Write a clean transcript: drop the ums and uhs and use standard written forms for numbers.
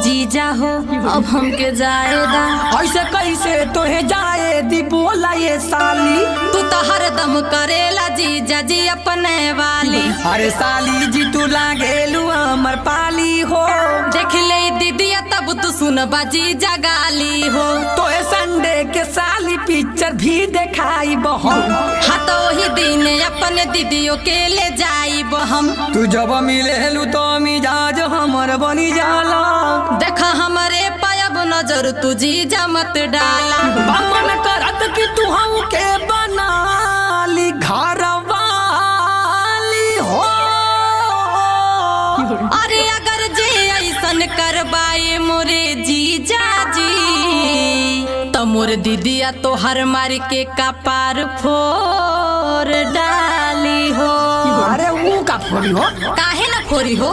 जीजा हो अब हमके जाएदा। ऐसे कैसे तोहे जाए दी बोला ये साली। तू तो हरदम करेला जीजा जी अपने वाली। अरे साली जी तू लागेलू अमर पाली हो। देख ले दीदिया तब तू सुनबा जीजा गाली हो। तोहे संडे के साली पिक्चर भी दिखाई बहम। हाँ तो वही दिन अपने दीदियों के ले जाई हम। तू जब मिलेलू तो मिजाज हमर बनी जाला। देखा हमारे पायब नजर तू जीजा मत डाला। मन करत कि तू हमके बनाली घर वाली हो। अरे अगर जे ऐसन करवाए मोरे जीजा जी तो मोर दीदिया तो हर मार के कपार फोड़ डाली हो। अरे वो का फोड़ी हो। काहे ना फोड़ी हो।